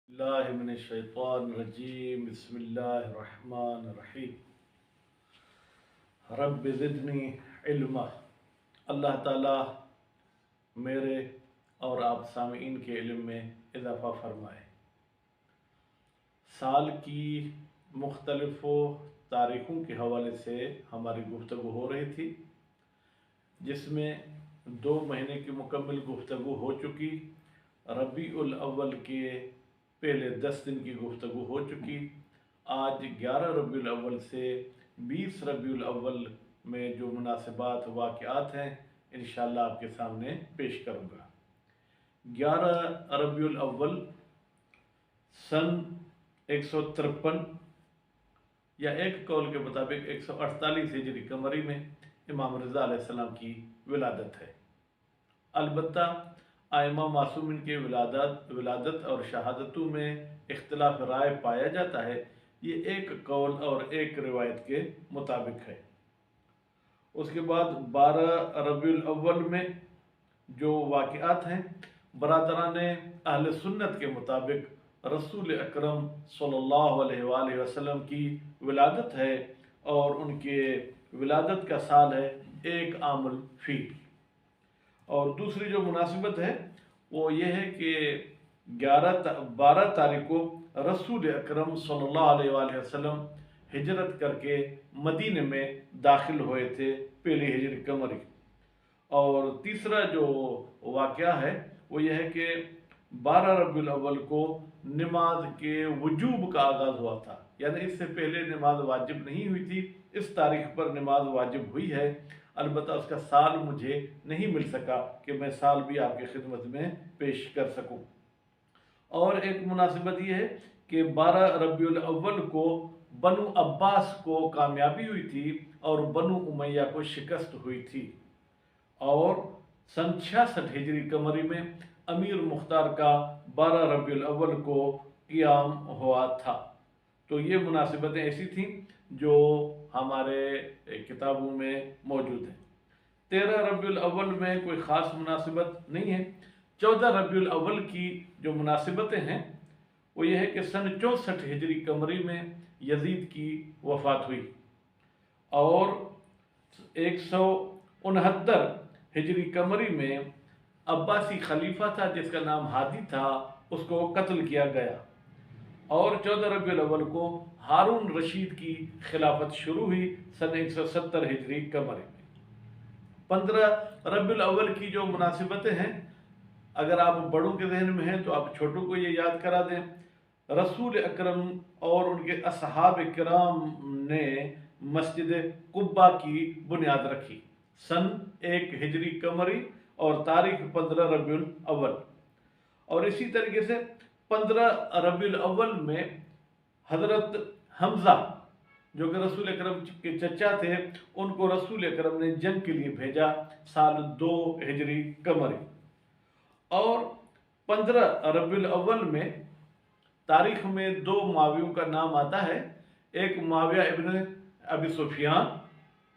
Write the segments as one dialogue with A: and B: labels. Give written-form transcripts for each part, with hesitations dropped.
A: बिस्मिल्लाहिर्रहमानिर्रहीम बिस्मिल्लाहिर्रहमानिर्रहीम रब्बि ज़िदनी इल्मा। अल्लाह ताला मेरे और आप सामीन के इल्म में इजाफ़ा फरमाए। साल की मुख्तलिफ़ तारीख़ों के हवाले से हमारी गुफ्तगू हो रही थी, जिसमें 2 महीने की मुकम्मल गुफ्तगू हो चुकी। रबीउल अव्वल के पहले 10 दिन की गुफ्तगू हो चुकी। आज 11 रबीउल अव्वल से 20 रबीउल अव्वल में जो मुनासिबात वाक़यात हैं इंशाअल्लाह आपके सामने पेश करूँगा। 11 रबीउल अव्वल सन 153 या एक कौल के मुताबिक 148 हिजरी कमरी में इमाम रज़ा अलैहिस्सलाम की विलादत है। अलबत्ता आइमा मासूमिन के विलादत और शहादतों में इख्तिलाफ राय पाया जाता है। ये एक कौल और एक रिवायत के मुताबिक है। उसके बाद 12 रबीउल अव्वल में जो वाक़यात हैं, बरादरान अहले सुन्नत के मुताबिक रसूल अकरम सल्लल्लाहु अलैहि वसल्लम की विलादत है और उनके विलादत का साल है 1 आमुल फील। और दूसरी जो मुनासिबत है वो ये है कि 12 तारीख को रसूल अकरम सल्लल्लाहु अलैहि वसल्लम हिजरत करके मदीने में दाखिल हुए थे पहली हिजरी कमरी। और तीसरा जो वाक़या है वो ये है कि 12 रबीउल अव्वल को नमाज के वजूब का आगाज़ हुआ था, यानी इससे पहले नमाज वाजिब नहीं हुई थी। इस तारीख पर नमाज वाजिब हुई है। अलबत्ता उसका साल मुझे नहीं मिल सका कि मैं साल भी आपकी खिदमत में पेश कर सकूं। और एक मुनासिबत ये है कि 12 रबीउल अव्वल को बनु अब्बास को कामयाबी हुई थी और बनु उमैया को शिकस्त हुई थी। और सन 66 हिजरी कमरी में अमीर मुख्तार का 12 रबीउल अव्वल को क़ियाम हुआ था। तो ये मुनासिबतें ऐसी थीं जो हमारे किताबों में मौजूद हैं। 13 रबीउल अव्वल में कोई ख़ास मुनासिबत नहीं है। 14 रबीउल अव्वल की जो मुनासिबतें हैं वो ये है कि सन 64 हिजरी कमरी में यजीद की वफ़ात हुई और 169 हिजरी कमरी में अब्बासी खलीफा था जिसका नाम हादी था, उसको कत्ल किया गया। और 14 रबीउल अव्वल को हारून रशीद की खिलाफत शुरू हुई सन 170 हिजरी कमरी में। 15 रबीउल अव्वल की जो मुनासिबतें हैं, अगर आप बड़ों के जहन में हैं तो आप छोटों को ये याद करा दें। रसूल अकरम और उनके असहाब किराम ने मस्जिद कुब्बा की बुनियाद रखी सन 1 हिजरी कमरी और तारीख 15 रबीउल अव्वल। और इसी तरीके से 15 रबीउल अव्वल में हज़रत हमज़ा जो कि रसूल अकरम के चचा थे, उनको रसूल अकरम ने जंग के लिए भेजा साल 2 हिजरी कमरी। और 15 रबीउल अव्वल में तारीख में 2 मावियों का नाम आता है। एक माविया इब्न अबी सुफियान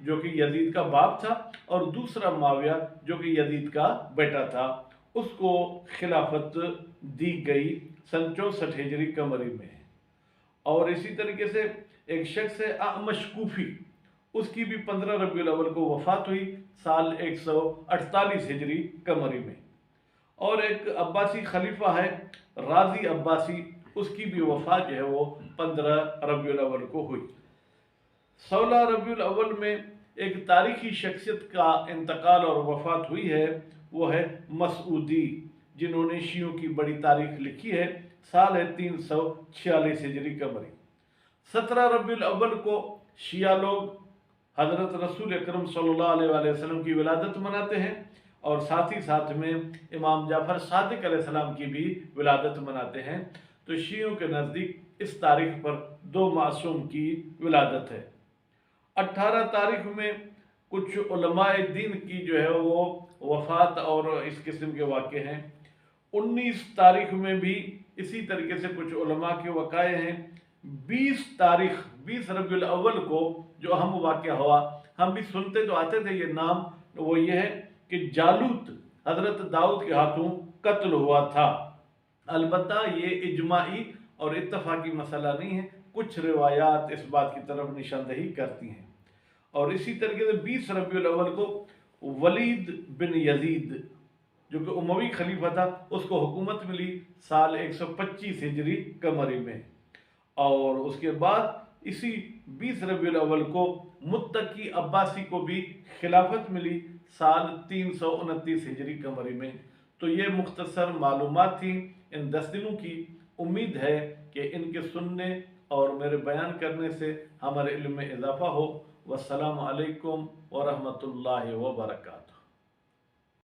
A: जो कि यजीद का बाप था और दूसरा माविया जो कि यजीद का बेटा था, उसको खिलाफत दी गई सन 64 हिजरी कमरी में। और इसी तरीके से एक शख्स है अहमश कूफी, उसकी भी 15 रबीउल अव्वल को वफ़ात हुई साल 148 हिजरी कमरी में। और एक अब्बासी खलीफा है राजी अब्बासी, उसकी भी वफ़ात जो है वो 15 रबीउल अव्वल को हुई। 16 रबीउल अव्वल में एक तारीखी शख्सियत का इंतकाल और वफ़ात हुई है, वो है मसूदी, जिन्होंने शियों की बड़ी तारीख लिखी है। साल है 346 हिजरी कमरी। 17 रबीउल अव्वल को शिया लोग हज़रत रसूल अकरम सल्लल्लाहु अलैहि वसल्लम की विलादत मनाते हैं और साथ ही साथ में इमाम जाफ़र सादिक अलैहिस्सलाम की भी विलादत मनाते हैं। तो शियों के नज़दीक इस तारीख पर 2 मासूम की विलादत है। 18 तारीख में कुछ उलमाए दीन की जो है वो वफ़ात और इस किस्म के वाक़े हैं। 19 तारीख में भी इसी तरीके से कुछ उलमा के वक़ाए हैं। 20 रबीउल अव्वल को जो अहम वाक़या हुआ, हम भी सुनते तो आते थे ये नाम, वो ये है कि जालूत हज़रत दाऊद के हाथों कत्ल हुआ था। البتہ یہ اجماعی اور اتفاقی مسئلہ نہیں ہے، کچھ روایات اس بات کی طرف نشاندہی کرتی ہیں۔ اور اسی طریقے سے 20 ربیع الاول کو ولید بن یزید جو کہ اموی خلیفہ تھا، اس کو حکومت ملی سال 125 ہجری قمری میں، اور اس کے بعد اسی 20 ربیع الاول کو متقی عباسی کو بھی خلافت ملی سال 329 ہجری قمری میں۔ تو یہ مختصر معلومات تھیں ان 10 دنوں کی۔ امید ہے کہ ان کے سننے اور میرے بیان کرنے سے ہمارے علم میں اضافہ ہو۔ والسلام علیکم ورحمۃ اللہ وبرکاتہ۔